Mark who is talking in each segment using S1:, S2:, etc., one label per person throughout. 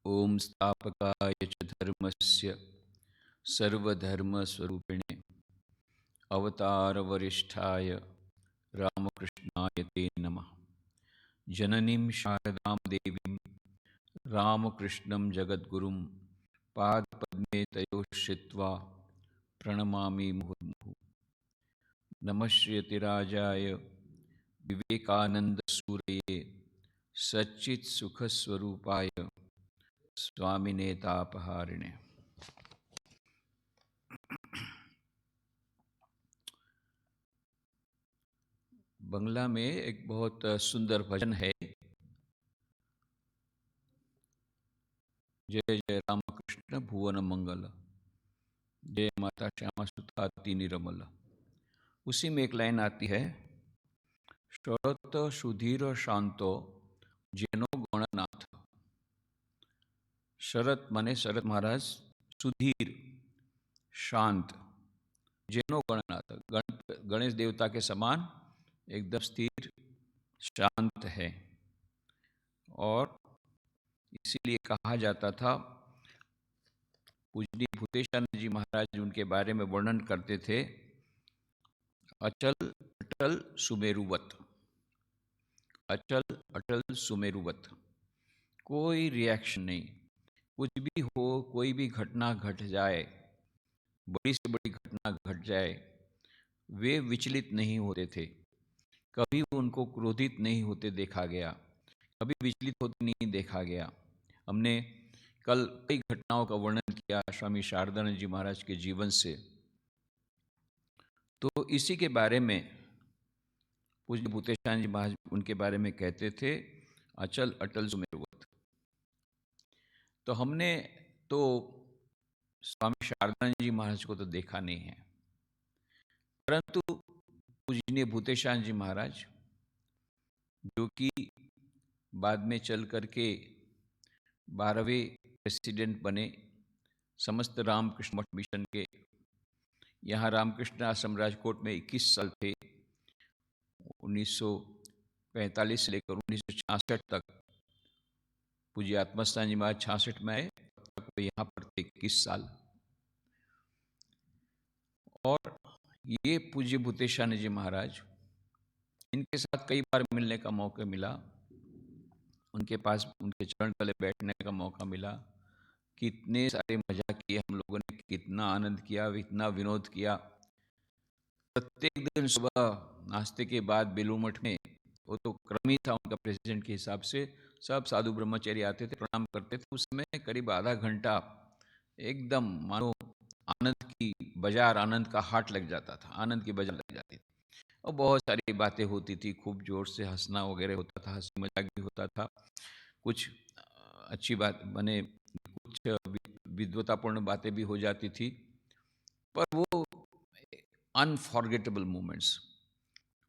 S1: ओम स्थापकाय च धर्मस्य सर्वधर्मस्वरूपिणे अवतारवरिष्ठाय रामकृष्णाय ते नमः। जननीं शारदां देवीं रामकृष्णं जगद्गुरुं पादपद्मे तयोः श्रित्वा प्रणमामि मुहुर्मुहुः। नमः श्रीयतिराजाय विवेकानन्दसूरये सच्चित्सुखस्वरूपाय स्वामिने तापहारिणे। बंगला में एक बहुत सुंदर भजन है, जय जय रामकृष्ण भुवन मंगल, जय माता श्यामा सुताति निरमल। उसी में एक लाइन आती है, शरत सुधीर शांतो जेनो गणनाथ। शरत माने शरत महाराज, सुधीर शांत, जेनो गणनाथ गणेश देवता के समान एकदम स्थिर शांत है। और इसीलिए कहा जाता था, पूजनीय भूतेशानंद जी महाराज उनके बारे में वर्णन करते थे, अचल अटल सुमेरुवत, अचल अटल सुमेरुवत। कोई रिएक्शन नहीं, कुछ भी हो, कोई भी घटना घट जाए, बड़ी से बड़ी घटना घट जाए, वे विचलित नहीं होते थे। कभी उनको क्रोधित नहीं होते देखा गया, कभी विचलित होते नहीं देखा गया। हमने कल कई घटनाओं का वर्णन किया स्वामी शारदानंद जी महाराज के जीवन से। तो इसी के बारे में पूज्य भूतेशानंद जी महाराज उनके बारे में कहते थे, अचल अटल सुमेरुवत। तो हमने तो स्वामी शारदानंद जी महाराज को तो देखा नहीं है, परंतु पूजनीय भूतेशानंद जी महाराज, जो कि बाद में चल करके 12वें प्रेसिडेंट बने समस्त रामकृष्ण मठ मिशन के। यहाँ रामकृष्ण आश्रम राजकोट में 21 साल थे, 1945 से लेकर 1966 तक। पूज्य आत्मस्थान जी महाराज 66 में आए, तब तक वो यहाँ पर थे 21 साल। और ये पूज्य भूतेशानंद जी महाराज, इनके साथ कई बार मिलने का मौका मिला, उनके पास उनके चरण तले बैठने का मौका मिला। कितने सारे मजाक किए हम लोगों ने, कितना आनंद किया, इतना विनोद किया। प्रत्येक दिन सुबह नाश्ते के बाद बेलूर मठ में, वो तो क्रम ही था उनका प्रेसिडेंट के हिसाब से, सब साधु ब्रह्मचारी आते थे, प्रणाम करते थे। उस समय करीब आधा घंटा एकदम मानो आनंद की बाजार, आनंद का हाट लग जाता था, आनंद की बाजार लग जाती थी। और बहुत सारी बातें होती थी, खूब जोर से हंसना वगैरह होता था, हंसी मजाक भी होता था। कुछ अच्छी बात बने, कुछ विद्वतापूर्ण बातें भी हो जाती थी। पर वो अनफॉरगेटेबल मोमेंट्स,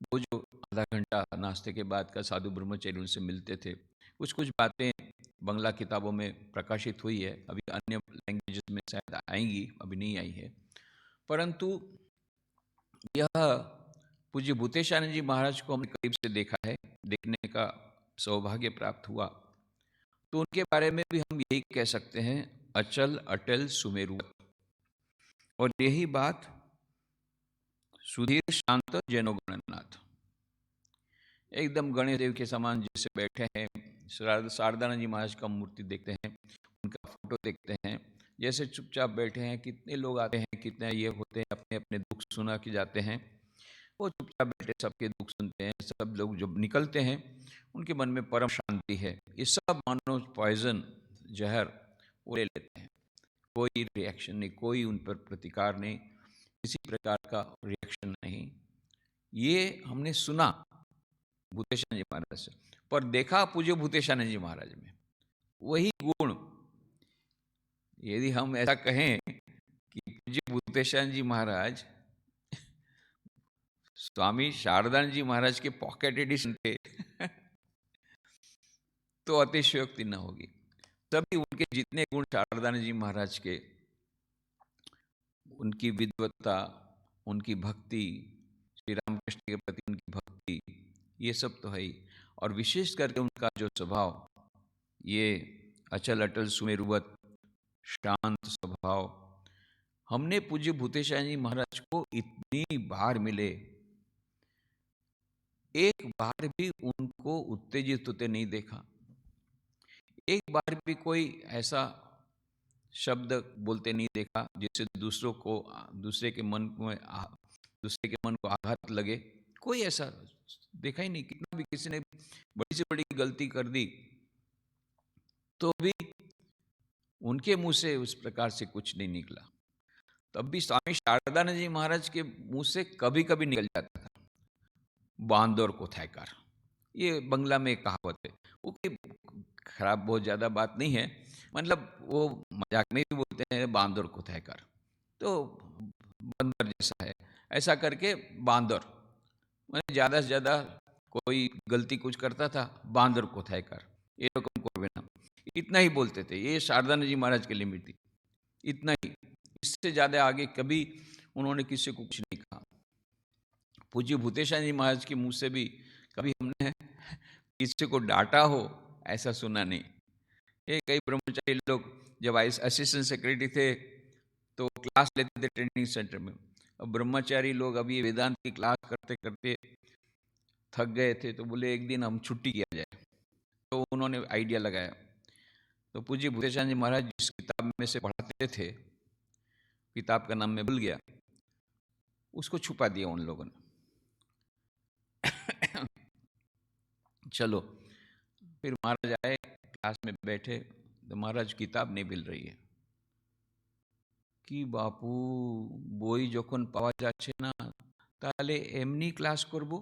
S1: वो जो आधा घंटा नाश्ते के बाद का साधु ब्रह्मचारी उनसे मिलते थे। कुछ कुछ बातें बंगला किताबों में प्रकाशित हुई है, अभी अन्य लैंग्वेजेस में शायद आएंगी, अभी नहीं आई है। परंतु यह पूज्य भूतेशानंद जी महाराज को हमने करीब से देखा है, देखने का सौभाग्य प्राप्त हुआ। तो उनके बारे में भी हम यही कह सकते हैं, अचल अटल सुमेरुवत। और यही बात सुधीर शांत जैनो गणनाथ, एकदम गणेश देव के समान जैसे बैठे हैं। शारदानंद जी महाराज का मूर्ति देखते हैं, उनका फोटो देखते हैं, जैसे चुपचाप बैठे हैं। कितने लोग आते हैं, कितने ये होते हैं, अपने अपने दुख सुना के जाते हैं। वो चुपचाप बैठे सबके दुख सुनते हैं। सब लोग जब निकलते हैं, उनके मन में परम शांति है। ये सब मानो पॉइजन, जहर वो ले लेते हैं। कोई रिएक्शन नहीं, कोई उन पर प्रतिकार नहीं, किसी प्रकार का रिएक्शन नहीं। ये हमने सुना भूतेशानंद जी महाराज से, पर देखा पूज्य भूतेशानंद जी महाराज में वही गुण। यदि हम ऐसा कहें कि पूज्य भूतेशानंद जी महाराज स्वामी शारदानंद जी महाराज के पॉकेट एडिशन थे तो अतिशयोक्ति न होगी। सभी उनके जितने गुण शारदानंद जी महाराज के, उनकी विद्वत्ता, उनकी भक्ति, श्री रामकृष्ण के प्रति उनकी भक्ति, ये सब तो है ही। और विशेष करके उनका जो स्वभाव, ये अचल अटल सुमेरुवत, शांत स्वभाव। हमने पूज्य भूतेशाह जी महाराज को इतनी बार मिले, एक बार भी उनको उत्तेजित होते नहीं देखा। एक बार भी कोई ऐसा शब्द बोलते नहीं देखा जिससे दूसरे के मन में दूसरे के मन को आघात लगे। कोई ऐसा देखा ही नहीं। कितना भी किसी ने बड़ी से बड़ी गलती कर दी तो भी उनके मुंह से उस प्रकार से कुछ नहीं निकला। तब भी स्वामी शारदानंद जी महाराज के मुंह से कभी कभी निकल जाता था, बांदर को थायकार। ये बंगला में एक कहावत है, वो कि खराब बहुत ज़्यादा बात नहीं है, मतलब वो मजाक में भी बोलते हैं बांदर को थायकार, तो बंदर जैसा है, ऐसा करके बांदर, मैंने ज़्यादा से ज़्यादा कोई गलती कुछ करता था, बांदर को थायकार, ये रकम को बिना, इतना ही बोलते थे। ये शारदानंद जी महाराज की लिमिट थी, इतना ही। इससे ज़्यादा आगे कभी उन्होंने किसी को कुछ नहीं कहा। पूज्य भूतेशाह जी महाराज के मुंह से भी कभी हमने किसी को डांटा हो ऐसा सुना नहीं। ये कई ब्रह्मचारी लोग जब असिस्टेंट सेक्रेटरी थे तो क्लास लेते थे ट्रेनिंग सेंटर में। अब ब्रह्मचारी लोग अभी वेदांत की क्लास करते करते थक गए थे तो बोले एक दिन हम छुट्टी किया जाए। तो उन्होंने आइडिया लगाया। तो पूज्य भूतेशाह जी महाराज जिस किताब में से पढ़ाते थे, किताब का नाम मैं भूल गया, उसको छुपा दिया उन लोगों ने। चलो फिर महाराज आए, क्लास में बैठे तो महाराज किताब नहीं मिल रही है कि बापू বই যখন পাওয়া যাচ্ছে না তাহলে এমনি क्लास করবো।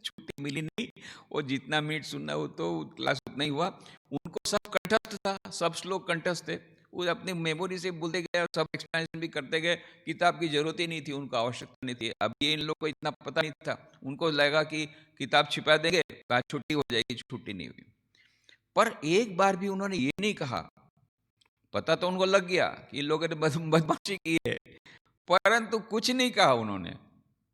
S1: छुट्टी मिली नहीं, वो जितना मिनट सुनना हो तो क्लास उतना ही हुआ। उनको सब कंठस्थ था, सब श्लोक कंठस्थ थे, वो अपनी मेमोरी से बोलते गए और सब एक्सप्लेनेशन भी करते गए। किताब की जरूरत ही नहीं थी, उनको आवश्यकता नहीं थी। अब ये इन लोग को इतना पता नहीं था, उनको लगा कि किताब छिपा देंगे आज छुट्टी हो जाएगी, छुट्टी नहीं हुई। पर एक बार भी उन्होंने ये नहीं कहा, पता तो उनको लग गया कि इन लोगों ने बदमाशी की है, परंतु कुछ नहीं कहा उन्होंने।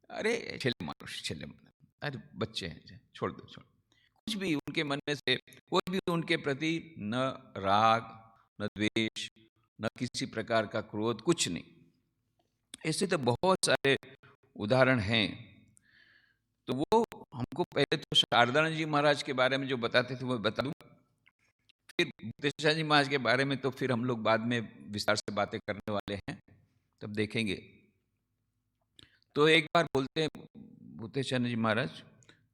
S1: अरे छेले मारो, छेले मारो, अरे बच्चे हैं, छोड़ दो, छोड़। कुछ भी उनके मन में से कोई भी उनके प्रति न राग, न द्वेष, न किसी प्रकार का क्रोध, कुछ नहीं। ऐसे तो बहुत सारे उदाहरण हैं। तो वो हमको पहले तो शारदानंद जी महाराज के बारे में जो बताते थे वो बता दूं, फिर भूतेशाह जी महाराज के बारे में तो फिर हम लोग बाद में विस्तार से बातें करने वाले हैं, तब देखेंगे। तो एक बार बोलते हैं भूतेशाह जी महाराज,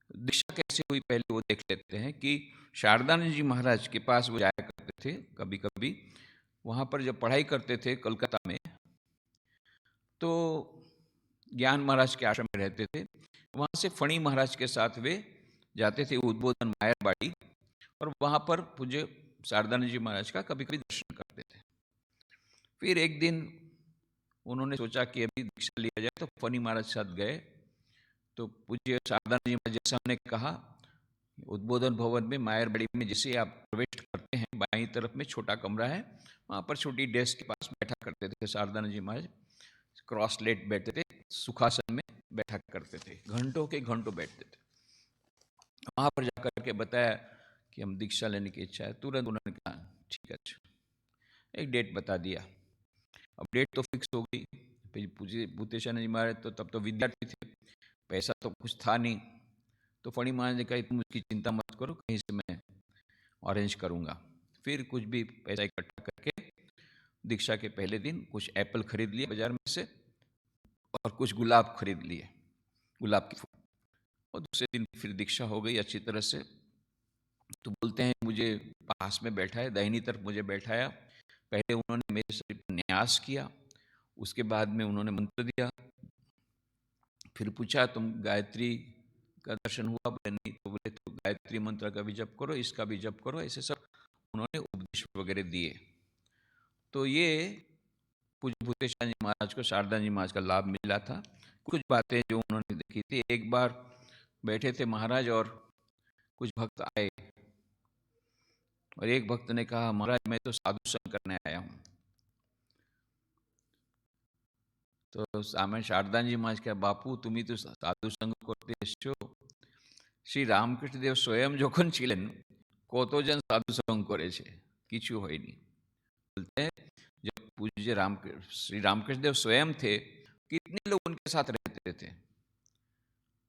S1: दीक्षा कैसे हुई पहले वो देख लेते हैं कि शारदानंद जी महाराज के पास वो जाया करते थे कभी कभी। वहाँ पर जब पढ़ाई करते थे कलकत्ता में, तो ज्ञान महाराज के आश्रम में रहते थे। वहाँ से फणी महाराज के साथ वे जाते थे उद्बोधन मायरबाड़ी, और वहाँ पर पूज्य शारदानंद जी महाराज का कभी कभी दर्शन करते थे। फिर एक दिन उन्होंने सोचा कि अभी दीक्षा लिया जाए, तो फनी महाराज के साथ गए। तो पूज्य शारदानंद जी महाराज, जैसा हमने कहा, उद्बोधन भवन में मायरबाड़ी में जैसे आप प्रवेश करते हैं, बाईं तरफ में छोटा कमरा है, वहाँ पर छोटी डेस्क के पास बैठा करते थे शारदानंद जी महाराज। क्रॉस लेट बैठते थे, सुखासन में बैठा करते थे, घंटों के घंटों बैठते थे। वहाँ पर जाकर के बताया कि हम दीक्षा लेने की इच्छा है। तुरंत उन्होंने कहा ठीक है, अच्छा। एक डेट बता दिया। अब डेट तो फिक्स हो गई। फिर पूछे भूतेशाह जी महाराज तो तब तो विद्यार्थी थे, पैसा तो कुछ था नहीं। तो फणी महाराज ने कहा तुम उसकी चिंता मत करो, कहीं से मैं अरेंज करूँगा। फिर कुछ भी पैसा इकट्ठा करके दीक्षा के पहले दिन कुछ एप्पल खरीद लिए बाजार में से, और कुछ गुलाब खरीद लिए, गुलाब के फूल। और दूसरे दिन फिर दीक्षा हो गई अच्छी तरह से। तो बोलते हैं मुझे पास में बैठा है, दाहिनी तरफ मुझे बैठाया। पहले उन्होंने मेरे शरीर पर न्यास किया, उसके बाद में उन्होंने मंत्र दिया। फिर पूछा तुम गायत्री का दर्शन हुआ? बोले नहीं। तो बोले तो गायत्री मंत्र का भी जप करो, इसका भी जप करो, ऐसे सब उन्होंने उपदेश वगैरह दिए। तो ये पूज्य भूतेशाह जी महाराज को शारदा जी महाराज का लाभ मिला था। कुछ बातें जो उन्होंने देखी थी, एक बार बैठे थे महाराज और कुछ भक्त आए, और एक भक्त ने कहा महाराज मैं तो साधु संग करने आया हूँ। तो सामने शारदा जी महाराज कहा बापू तुम्ही तो साधु संग करते এসছো, श्री रामकृष्ण देव स्वयं যখন ছিলেন કોતોજન સાધુ સંગ કરે છે, किचु હોય नहीं। बोलते हैं जब पूज्य श्री रामकृष्ण देव स्वयं थे, कितने लोग उनके साथ रहते थे।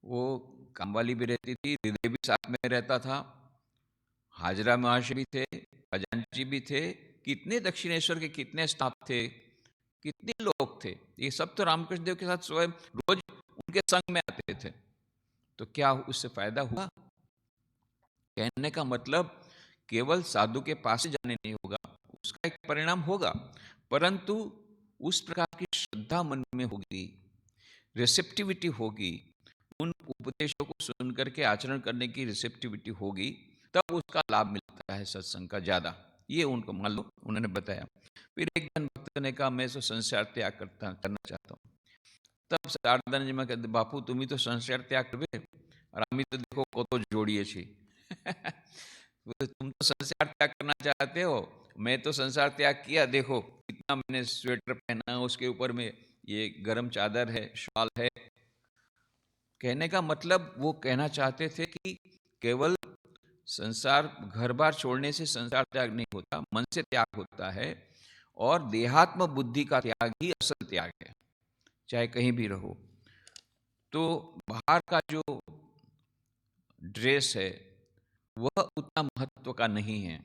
S1: वो कामवाली भी रहती थी, हृदय भी साथ में रहता था, हाजरा महाशय भी थे, खजांची भी थे, कितने दक्षिणेश्वर के कितने स्टाफ थे, कितने लोग थे। ये सब तो रामकृष्ण देव के साथ स्वयं रोज उनके संग में आते थे। तो क्या उससे फायदा हुआ? कहने का मतलब केवल साधु के पास ही जाने नहीं होगा, उसका एक परिणाम होगा, परंतु उस प्रकार की श्रद्धा मन में होगी, रिसेप्टिविटी होगी, उन उपदेशों को सुन करके आचरण करने की रिसेप्टिविटी होगी, तब उसका लाभ मिलता है सत्संग का ज्यादा। ये उनको मान लो उन्होंने बताया। फिर एक जन भक्त ने कहा मैं तो संसार त्याग करना चाहता हूँ। तब शारदानंद जी में कहते बापू तुम्हें तो संसार त्याग करवे और आमी तो देखो कोतो जोड़िए छी। तुम तो संसार त्याग करना चाहते हो, मैं तो संसार त्याग किया, देखो कितना मैंने स्वेटर पहना, उसके ऊपर में ये गर्म चादर है, शॉल है। कहने का मतलब वो कहना चाहते थे कि केवल संसार घर बार छोड़ने से संसार त्याग नहीं होता, मन से त्याग होता है, और देहात्म बुद्धि का त्याग ही असल त्याग है, चाहे कहीं भी रहो। तो बाहर का जो ड्रेस है वह उतना महत्व का नहीं है,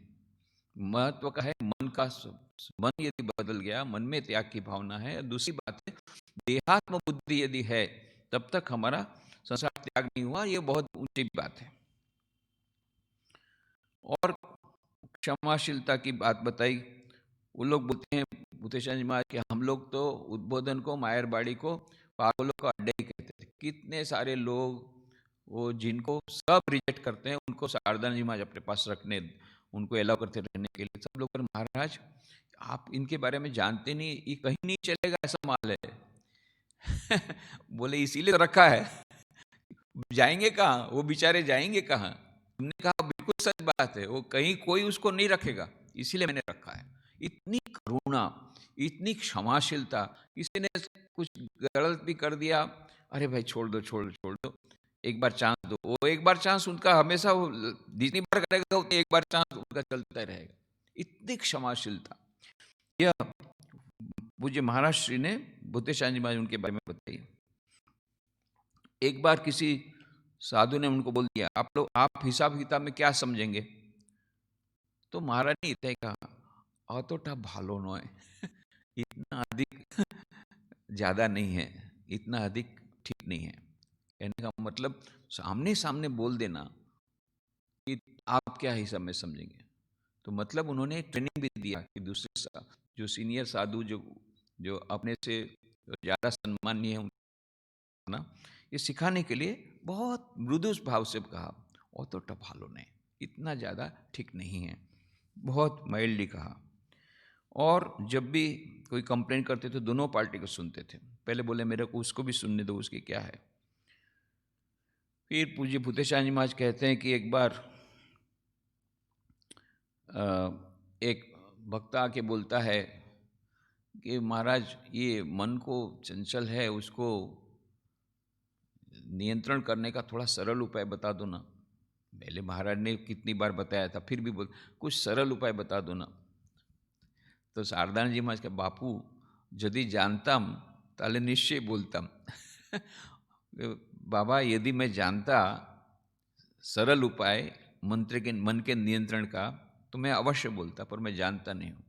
S1: महत्व का है मन का। मन यदि बदल गया, मन में त्याग की भावना है। दूसरी बात है देहात्म बुद्धि यदि है, तब तक हमारा संसार त्याग नहीं हुआ, ये बहुत ऊंची बात है। और क्षमाशीलता की बात बताई। वो लोग बोलते हैं भूतेशान जी महाराज कि हम लोग तो उद्बोधन को, मायरबाड़ी को पागलों का अड्डा ही कहते थे। कितने सारे लोग वो जिनको सब रिजेक्ट करते हैं, उनको शारदानंद जी महाराज अपने पास रखने, उनको अलाउ करते रहने के लिए। सब लोग महाराज आप इनके बारे में जानते नहीं, ये कहीं नहीं चलेगा, ऐसा माल है। बोले इसीलिए तो रखा है, जाएंगे कहाँ वो बेचारे, जाएंगे कहाँ? तुमने कहा बिल्कुल सच बात है, वो कहीं कोई उसको नहीं रखेगा, इसीलिए मैंने रखा है। इतनी करुणा, इतनी क्षमाशीलता। किसी ने कुछ गलत भी कर दिया, अरे भाई छोड़ दो छोड़ दो छोड़ दो, एक बार चांस दो। वो एक बार चांस उनका हमेशा, वो जितनी बार करेगा उतनी एक बार चांस उनका चलता रहेगा। इतनी क्षमाशीलता, यह पूज्य महाराज श्री ने भूतेशान जी महाराज उनके बारे में बताई। एक बार किसी साधु ने उनको बोल दिया आप लोग, आप हिसाब किताब में क्या समझेंगे? तो महाराज ने इतना कहा अतोटा भालो नॉय, इतना अधिक ज्यादा नहीं है, इतना अधिक ठीक नहीं है। कहने का मतलब सामने सामने बोल देना कि आप क्या हिसाब में समझेंगे। तो मतलब उन्होंने ट्रेनिंग भी दिया कि दूसरे जो सीनियर साधु जो अपने से ज्यादा सम्मानीय है ना, ये सिखाने के लिए बहुत मृदु भाव से कहा अतोटा भालो नहीं, इतना ज़्यादा ठीक नहीं है, बहुत माइल्डली कहा। और जब भी कोई कंप्लेन करते थे दोनों पार्टी को सुनते थे। पहले बोले मेरे को उसको भी सुनने दो, उसकी क्या है। फिर पूज्य भूतेशान जी महाराज कहते हैं कि एक बार एक भक्त आके बोलता है कि महाराज ये मन को चंचल है, उसको नियंत्रण करने का थोड़ा सरल उपाय बता दो ना। पहले महाराज ने कितनी बार बताया था, फिर भी बोल कुछ सरल उपाय बता दो ना। तो शारदानंद जी महाराज के बापू यदि जानताम ताले निश्चय बोलताम। बाबा यदि मैं जानता सरल उपाय मन के नियंत्रण का तो मैं अवश्य बोलता, पर मैं जानता नहीं हूँ।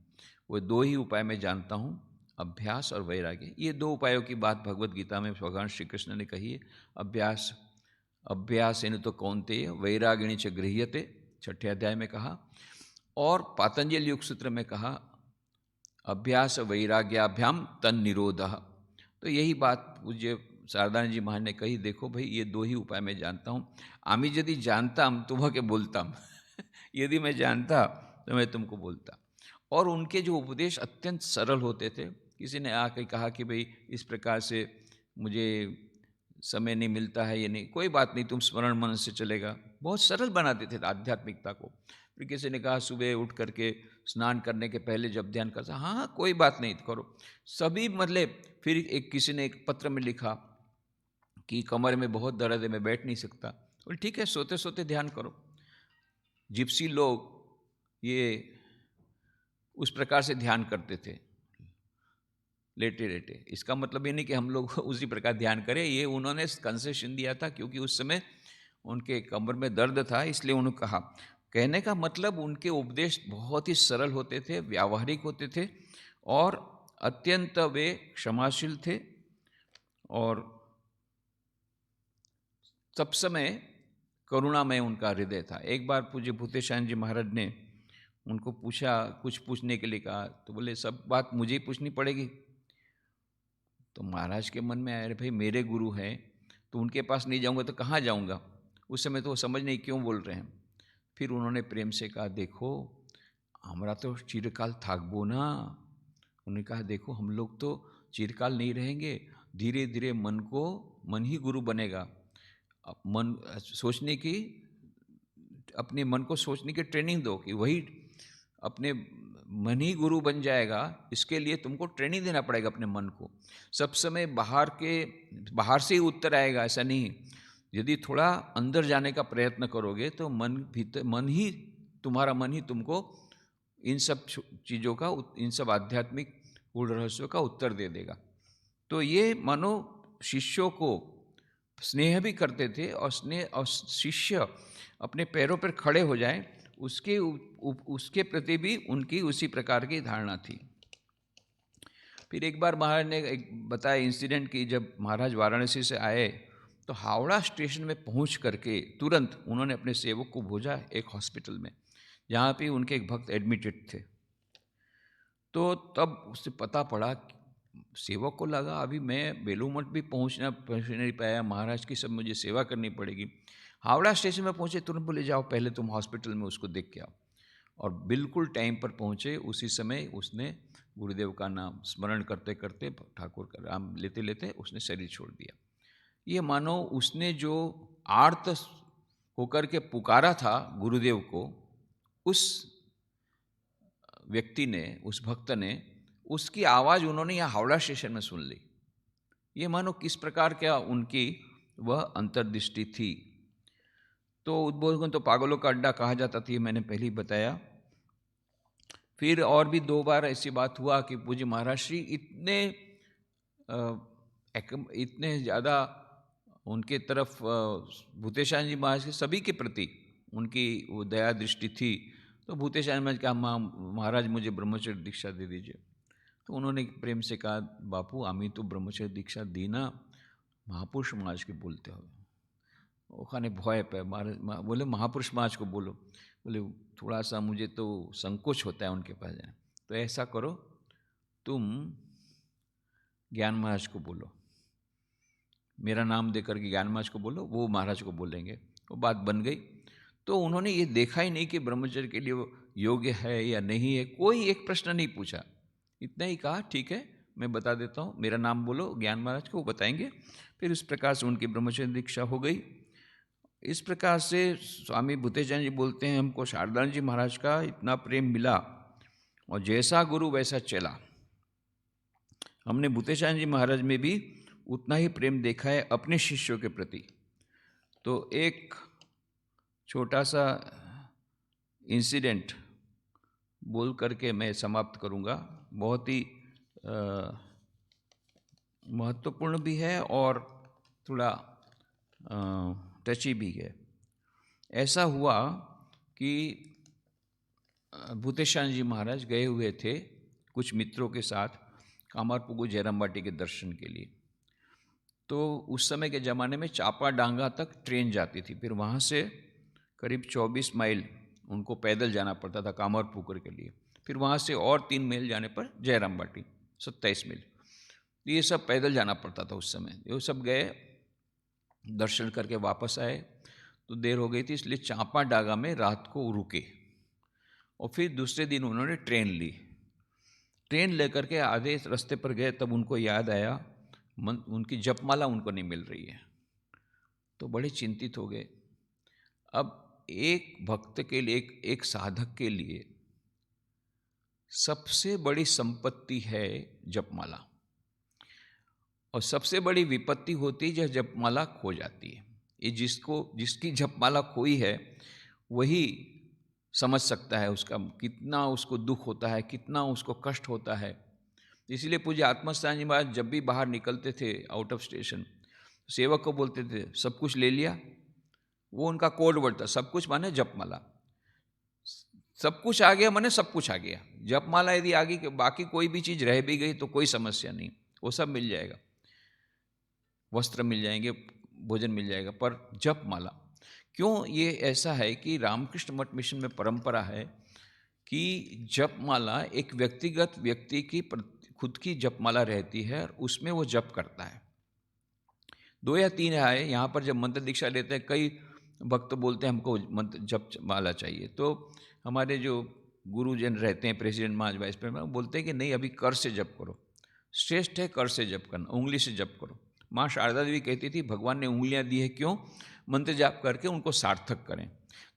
S1: वो दो ही उपाय मैं जानता हूँ, अभ्यास और वैराग्य। ये दो उपायों की बात भगवत गीता में भगवान श्री कृष्ण ने कही है। अभ्यास इन तो कौन्तेय वैरागिणी च गृह्यते, 6ठे अध्याय में कहा। और पातंजलि योग सूत्र में कहा अभ्यास वैराग्याभ्याम तन निरोधः। तो यही बात पूज्य शारदानंद जी महाराज ने कही, देखो भाई ये दो ही उपाय मैं जानता हूँ, आमी यदि जानताम तुम्हें बोलताम। यदि मैं जानता तो मैं तुमको बोलता। और उनके जो उपदेश अत्यंत सरल होते थे। किसी ने आके कहा कि भाई इस प्रकार से मुझे समय नहीं मिलता है, ये नहीं, कोई बात नहीं, तुम स्मरण मन से चलेगा। बहुत सरल बनाते थे आध्यात्मिकता को। फिर किसी ने कहा सुबह उठ करके स्नान करने के पहले जब ध्यान करता, हाँ कोई बात नहीं करो, सभी मतलब। फिर किसी ने एक पत्र में लिखा कि कमर में बहुत दर्द है, मैं बैठ नहीं सकता, बोले ठीक है सोते सोते ध्यान करो। जिप्सी लोग ये उस प्रकार से ध्यान करते थे, लेटे लेटे। इसका मतलब ये नहीं कि हम लोग उसी प्रकार ध्यान करें, ये उन्होंने कंसेशन दिया था क्योंकि उस समय उनके कमर में दर्द था, इसलिए उन्होंने कहा। कहने का मतलब उनके उपदेश बहुत ही सरल होते थे, व्यावहारिक होते थे और अत्यंत वे क्षमाशील थे और सब समय करुणामय उनका हृदय था। एक बार पूज्य भूतेशान जी महाराज ने उनको पूछा, कुछ पूछने के लिए कहा, तो बोले सब बात मुझे ही पूछनी पड़ेगी। तो महाराज के मन में आया, अरे भाई मेरे गुरु हैं तो उनके पास नहीं जाऊंगा तो कहाँ जाऊंगा। उस समय तो वो समझ नहीं क्यों बोल रहे हैं। फिर उन्होंने प्रेम से कहा, देखो हमारा तो चिरकाल थाकबो ना। उन्होंने कहा, देखो हम लोग तो चिरकाल नहीं रहेंगे, धीरे धीरे मन ही गुरु बनेगा। मन सोचने की, अपने मन को सोचने की ट्रेनिंग दो कि वही अपने मन ही गुरु बन जाएगा। इसके लिए तुमको ट्रेनिंग देना पड़ेगा अपने मन को। सब समय बाहर से ही उत्तर आएगा ऐसा नहीं। यदि थोड़ा अंदर जाने का प्रयत्न करोगे तो तुम्हारा मन ही तुमको इन सब चीज़ों का, इन सब आध्यात्मिक गूढ़ रहस्यों का उत्तर दे देगा। तो ये मानो शिष्यों को स्नेह भी करते थे और शिष्य अपने पैरों पर खड़े हो जाए उसके प्रति भी उनकी उसी प्रकार की धारणा थी। फिर एक बार महाराज ने एक बताया इंसिडेंट कि जब महाराज वाराणसी से आए तो हावड़ा स्टेशन में पहुंच करके तुरंत उन्होंने अपने सेवक को भेजा एक हॉस्पिटल में जहाँ पे उनके एक भक्त एडमिटेड थे। तो तब उससे पता पड़ा, सेवक को लगा अभी मैं बेलूर मठ भी पहुँच नहीं पाया, महाराज की सब मुझे सेवा करनी पड़ेगी। हावड़ा स्टेशन में पहुँचे, तुरंत बोले जाओ पहले तुम हॉस्पिटल में उसको देख के आओ। और बिल्कुल टाइम पर पहुँचे। उसी समय उसने गुरुदेव का नाम स्मरण करते करते, ठाकुर का नाम लेते लेते उसने शरीर छोड़ दिया। ये मानो उसने जो आर्त होकर के पुकारा था गुरुदेव को, उस व्यक्ति ने, उस भक्त ने, उसकी आवाज़ उन्होंने यहाँ हावड़ा स्टेशन में सुन ली। ये मानो किस प्रकार क्या उनकी वह अंतर्दृष्टि थी। तो उद्बोधन तो पागलों का अड्डा कहा जाता था, ये मैंने पहले ही बताया। फिर और भी 2 बार ऐसी बात हुआ कि पूज्य महाराज श्री इतने ज़्यादा उनके तरफ भूतेशान जी महाराज के सभी के प्रति उनकी वो दया दृष्टि थी। तो भूतेशान महाराज कहा, महाराज मुझे ब्रह्मचर्य दीक्षा दे दीजिए। तो उन्होंने प्रेम से कहा, बापू आम्ही तो ब्रह्मचर्य दीक्षा दी ना, महापुरुष महाराज के बोलते हो। ओखाने भय पे बोले महापुरुष महाराज को बोलो। बोले थोड़ा सा मुझे तो संकोच होता है उनके पास जाना। तो ऐसा करो, तुम ज्ञान महाराज को बोलो, मेरा नाम देकर के ज्ञान महाराज को बोलो, वो महाराज को बोलेंगे। वो बात बन गई। तो उन्होंने ये देखा ही नहीं कि ब्रह्मचर्य के लिए वो योग्य है या नहीं है, कोई एक प्रश्न नहीं पूछा। इतना ही कहा, ठीक है मैं बता देता हूँ, मेरा नाम बोलो ज्ञान महाराज को, वो बताएंगे। फिर इस प्रकार से उनकी ब्रह्मचर्य दीक्षा हो गई। इस प्रकार से स्वामी भूतेशान जी बोलते हैं, हमको शारदानंद जी महाराज का इतना प्रेम मिला और जैसा गुरु वैसा चला। हमने भूतेशान जी महाराज में भी उतना ही प्रेम देखा है अपने शिष्यों के प्रति। तो एक छोटा सा इंसिडेंट बोल करके मैं समाप्त करूंगा। बहुत ही महत्वपूर्ण भी है और थोड़ा टची भी है। ऐसा हुआ कि भूतेशान जी महाराज गए हुए थे कुछ मित्रों के साथ कामारपुकुर जयराम बाटी के दर्शन के लिए। तो उस समय के ज़माने में चापा डांगा तक ट्रेन जाती थी, फिर वहाँ से करीब 24 माइल उनको पैदल जाना पड़ता था कामारपुकुर के लिए। फिर वहाँ से और 3 मील जाने पर जयराम बाटी, 27 मील। ये सब पैदल जाना पड़ता था उस समय। ये सब गए, दर्शन करके वापस आए तो देर हो गई थी, इसलिए चांपा डांगा में रात को रुके और फिर दूसरे दिन उन्होंने ट्रेन ली। ट्रेन लेकर के आधे रास्ते पर गए, तब उनको याद आया उनकी जपमाला उनको नहीं मिल रही है। तो बड़े चिंतित हो गए। अब एक भक्त के लिए, एक साधक के लिए सबसे बड़ी संपत्ति है जपमाला, और सबसे बड़ी विपत्ति होती है जब जपमाला खो जाती है। ये जिसकी जपमाला खोई है वही समझ सकता है उसका कितना उसको दुख होता है, कितना उसको कष्ट होता है। इसीलिए पूज्य आत्मस्थान जी महाराज जब भी बाहर निकलते थे आउट ऑफ स्टेशन, सेवक को बोलते थे सब कुछ ले लिया। वो उनका कोड वर्ड था, सब कुछ माने जपमाला। सब कुछ आ गया माने सब कुछ आ गया। जपमाला यदि आ गई, बाकी कोई भी चीज़ रह भी गई तो कोई समस्या नहीं, वो सब मिल जाएगा, वस्त्र मिल जाएंगे, भोजन मिल जाएगा। पर जपमाला क्यों ये ऐसा है कि रामकृष्ण मठ मिशन में परंपरा है कि जपमाला एक व्यक्तिगत व्यक्ति की खुद की जपमाला रहती है और उसमें वो जप करता है। 2 या 3 आए यहाँ पर जब मंत्र दीक्षा लेते हैं, कई भक्त बोलते हैं हमको मंत्र जप माला चाहिए, तो हमारे जो गुरुजन रहते हैं, प्रेसिडेंट महाराज, वाइस प्रेसिडेंट, बोलते हैं कि नहीं, अभी कर से जप करो, श्रेष्ठ है कर से जप करना, उंगली से जप करो। माँ शारदा देवी कहती थी भगवान ने उंगलियाँ दी है क्यों, मंत्र जाप करके उनको सार्थक करें,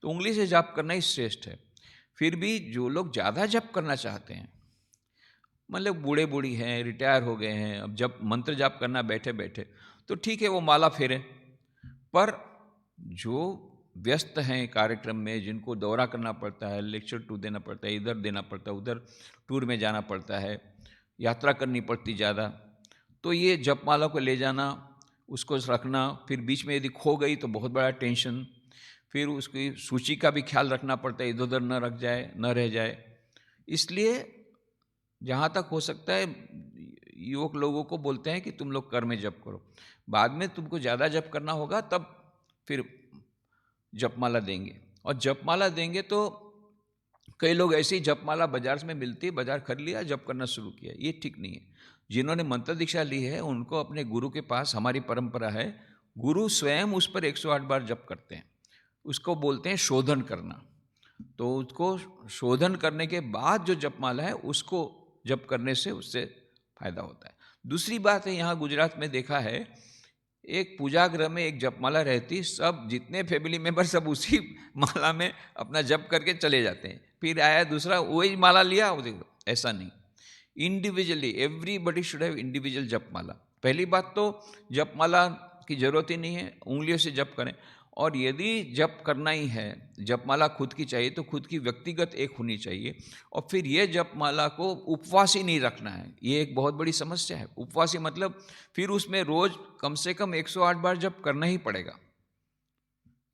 S1: तो उंगली से जाप करना ही श्रेष्ठ है। फिर भी जो लोग ज़्यादा जप करना चाहते हैं, मतलब बूढ़े बूढ़ी हैं, रिटायर हो गए हैं, अब जब मंत्र जाप करना बैठे बैठे, तो ठीक है वो माला फेरें। पर जो व्यस्त हैं कार्यक्रम में, जिनको दौरा करना पड़ता है, लेक्चर टूर देना पड़ता है, इधर देना पड़ता है, उधर टूर में जाना पड़ता है, यात्रा करनी पड़ती ज़्यादा, तो ये जपमाला को ले जाना, उसको रखना, फिर बीच में यदि खो गई तो बहुत बड़ा टेंशन, फिर उसकी सूची का भी ख्याल रखना पड़ता है, इधर उधर न रख जाए, न रह जाए। इसलिए जहाँ तक हो सकता है युवक लोगों को बोलते हैं कि तुम लोग कर में जप करो, बाद में तुमको ज़्यादा जप करना होगा तब फिर जपमाला देंगे। और जपमाला देंगे तो कई लोग ऐसे ही जपमाला बाजार में मिलती है, बाजार खरीद लिया, जप करना शुरू किया, ये ठीक नहीं है। जिन्होंने मंत्र दीक्षा ली है उनको अपने गुरु के पास, हमारी परंपरा है, गुरु स्वयं उस पर 108 बार जप करते हैं, उसको बोलते हैं शोधन करना। तो उसको शोधन करने के बाद जो जपमाला है उसको जप करने से उससे फायदा होता है। दूसरी बात है, यहाँ गुजरात में देखा है, एक पूजागृह में एक जपमाला रहती, सब जितने फैमिली मेंबर सब उसी माला में अपना जप करके चले जाते हैं, फिर आया दूसरा वही माला लिया, वो देखो। ऐसा नहीं, individually everybody should have individual जपमाला। पहली बात तो जपमाला की जरूरत ही नहीं है, उंगलियों से जप करें। और यदि जप करना ही है, जपमाला खुद की चाहिए तो खुद की व्यक्तिगत एक होनी चाहिए। और फिर ये जपमाला को उपवासी नहीं रखना है, ये एक बहुत बड़ी समस्या है। उपवासी मतलब फिर उसमें रोज कम से कम 108 बार जप करना ही पड़ेगा,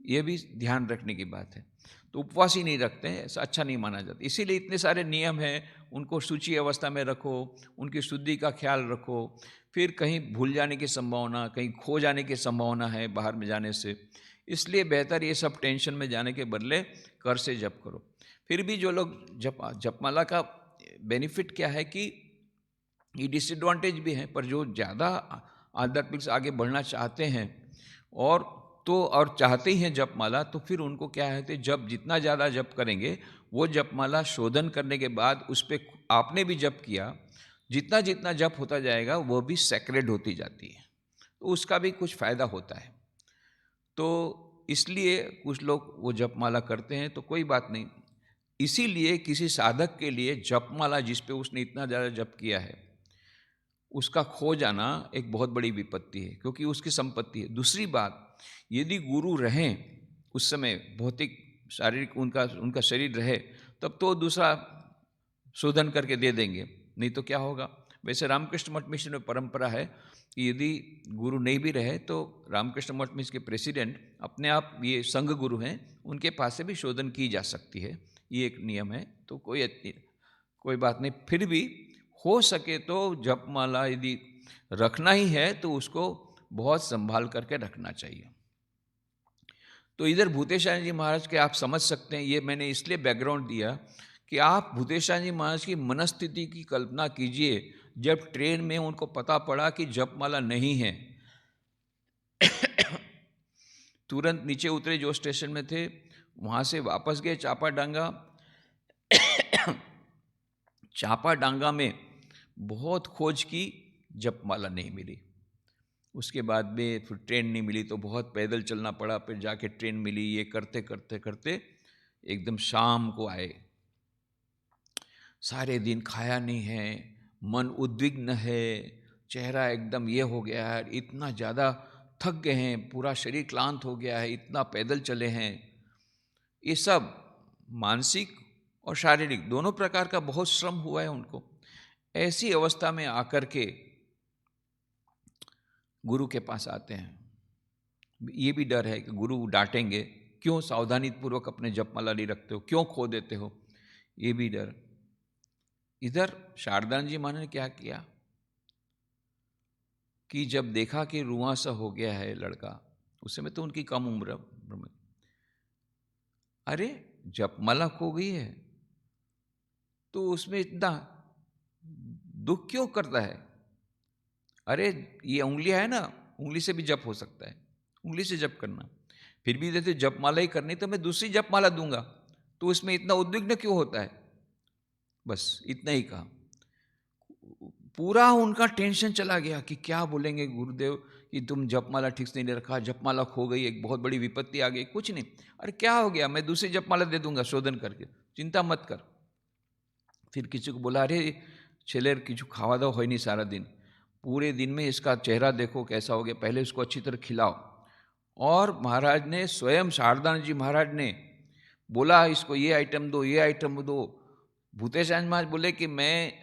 S1: ये भी ध्यान रखने की बात है। तो उपवासी नहीं रखते हैं, ऐसा अच्छा नहीं माना जाता। इसीलिए इतने सारे नियम हैं, उनको सूची अवस्था में रखो, उनकी शुद्धि का ख्याल रखो। फिर कहीं भूल जाने की संभावना, कहीं खो जाने की संभावना है बाहर में जाने से, इसलिए बेहतर ये सब टेंशन में जाने के बदले कर से जप करो। फिर भी जो लोग जपमाला का बेनिफिट क्या है कि ये डिसएडवांटेज भी है, पर जो ज़्यादा आध्यात्मिक से आगे बढ़ना चाहते हैं और चाहते ही हैं जपमाला, तो फिर उनको क्या है कि जब जितना ज़्यादा जप करेंगे, वो जपमाला शोधन करने के बाद उस पर आपने भी जप किया, जितना जितना जप होता जाएगा वो भी सैक्रेड होती जाती है, तो उसका भी कुछ फ़ायदा होता है। तो इसलिए कुछ लोग वो जपमाला करते हैं, तो कोई बात नहीं। इसीलिए किसी साधक के लिए जपमाला जिस पे उसने इतना ज़्यादा जप किया है, उसका खो जाना एक बहुत बड़ी विपत्ति है, क्योंकि उसकी संपत्ति है। दूसरी बात, यदि गुरु रहें उस समय, भौतिक शारीरिक उनका शरीर रहे, तब तो दूसरा शोधन करके दे देंगे, नहीं तो क्या होगा। वैसे रामकृष्ण मठ मिशन में परंपरा है कि यदि गुरु नहीं भी रहे तो रामकृष्ण मठ मिशन के प्रेसिडेंट अपने आप, ये संघ गुरु हैं, उनके पास से भी शोधन की जा सकती है, ये एक नियम है। तो कोई बात नहीं। फिर भी हो सके तो जपमाला यदि रखना ही है तो उसको बहुत संभाल करके रखना चाहिए। तो इधर भूतेशानी जी महाराज के आप समझ सकते हैं, ये मैंने इसलिए बैकग्राउंड दिया कि आप भूतेशानी जी महाराज की मनस्थिति की कल्पना कीजिए, जब ट्रेन में उनको पता पड़ा कि जपमाला नहीं है, तुरंत नीचे उतरे, जो स्टेशन में थे वहाँ से वापस गए चापाडांगा। चापाडांगा में बहुत खोज की, जपमाला नहीं मिली। उसके बाद में फिर ट्रेन नहीं मिली तो बहुत पैदल चलना पड़ा, फिर जाके ट्रेन मिली। ये करते करते करते एकदम शाम को आए, सारे दिन खाया नहीं है, मन उद्विग्न है, चेहरा एकदम ये हो गया है, इतना ज़्यादा थक गए हैं, पूरा शरीर क्लांत हो गया है, इतना पैदल चले हैं। ये सब मानसिक और शारीरिक दोनों प्रकार का बहुत श्रम हुआ है उनको। ऐसी अवस्था में आकर के गुरु के पास आते हैं। ये भी डर है कि गुरु डांटेंगे, क्यों सावधानी पूर्वक अपने जपमाला नहीं रखते हो, क्यों खो देते हो, ये भी डर। इधर शारदानंद जी महाराज ने क्या किया कि जब देखा कि रुआं सा हो गया है लड़का, उस समय तो उनकी कम उम्र में, अरे जपमाला खो गई है तो उसमें इतना दुख क्यों करता है? अरे ये उंगलियां है ना, उंगली से भी जप हो सकता है, उंगली से जप करना। फिर भी जैसे जपमाला ही करनी तो मैं दूसरी जपमाला दूंगा, तो इसमें इतना उद्विग्न क्यों होता है? बस इतना ही कहा। पूरा उनका टेंशन चला गया कि क्या बोलेंगे गुरुदेव कि तुम जपमाला ठीक से नहीं रखा, जपमाला खो गई, एक बहुत बड़ी विपत्ति आ गई। कुछ नहीं, अरे क्या हो गया, मैं दूसरी जपमाला दे दूंगा शोधन करके, चिंता मत कर। फिर किसी को बोला, अरे छेलेर किछु खावा दावा हो नहीं सारा दिन, पूरे दिन में इसका चेहरा देखो कैसा हो गया, पहले उसको अच्छी तरह खिलाओ। और महाराज ने स्वयं शारदानंद जी महाराज ने बोला इसको ये आइटम दो, ये आइटम दो। भूतेशानंद महाराज बोले कि मैं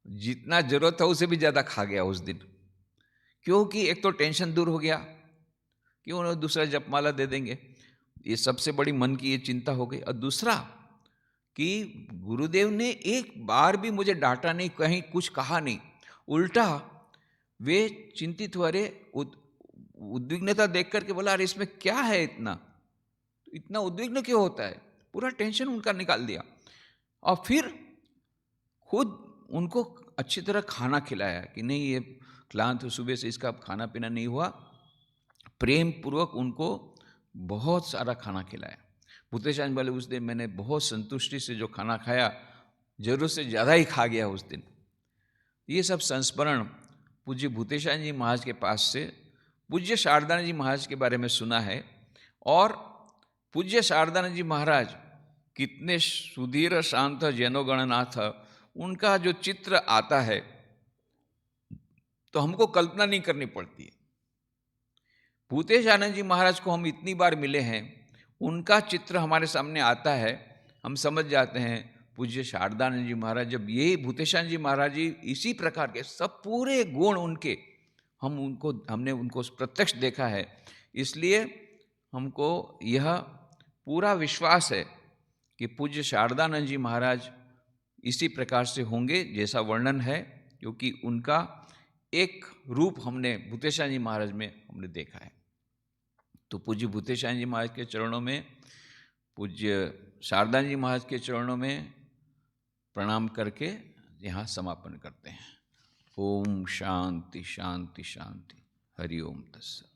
S1: जितना जरूरत था उससे भी ज़्यादा खा गया उस दिन, क्योंकि एक तो टेंशन दूर हो गया कि उन्हें दूसरा जपमाला दे देंगे, ये सबसे बड़ी मन की ये चिंता हो गई। और दूसरा कि गुरुदेव ने एक बार भी मुझे डांटा नहीं, कहीं कुछ कहा नहीं, उल्टा वे चिंतित हुए। अरे उद्विग्नता देख करके बोला, अरे इसमें क्या है, इतना उद्विग्न क्यों होता है? पूरा टेंशन उनका निकाल दिया। और फिर खुद उनको अच्छी तरह खाना खिलाया कि नहीं ये क्लांत सुबह से इसका खाना पीना नहीं हुआ, प्रेम पूर्वक उनको बहुत सारा खाना खिलाया। भूतेशानंद बोले उस दिन मैंने बहुत संतुष्टि से जो खाना खाया, जरूरत से ज़्यादा ही खा गया उस दिन। ये सब संस्मरण पूज्य भूतेशानंद जी महाराज के पास से पूज्य शारदानंद जी महाराज के बारे में सुना है। और पूज्य शारदानंद जी महाराज कितने सुधीर शांत जैनोगणनाथ, उनका जो चित्र आता है तो हमको कल्पना नहीं करनी पड़ती है। भूतेशानंद जी महाराज को हम इतनी बार मिले हैं, उनका चित्र हमारे सामने आता है, हम समझ जाते हैं पूज्य शारदानंद जी महाराज, जब ये भूतेशानंद जी महाराज जी इसी प्रकार के सब पूरे गुण उनके हमने उनको प्रत्यक्ष देखा है, इसलिए हमको यह पूरा विश्वास है कि पूज्य शारदानंद जी महाराज इसी प्रकार से होंगे जैसा वर्णन है, क्योंकि उनका एक रूप हमने भूतेशानंद जी महाराज में हमने देखा है। तो पूज्य भूतेशानंद जी महाराज के चरणों में, पूज्य शारदानंद जी महाराज के चरणों में प्रणाम करके यहाँ समापन करते हैं। ओम शांति शांति शांति। हरि ओम तत्सत।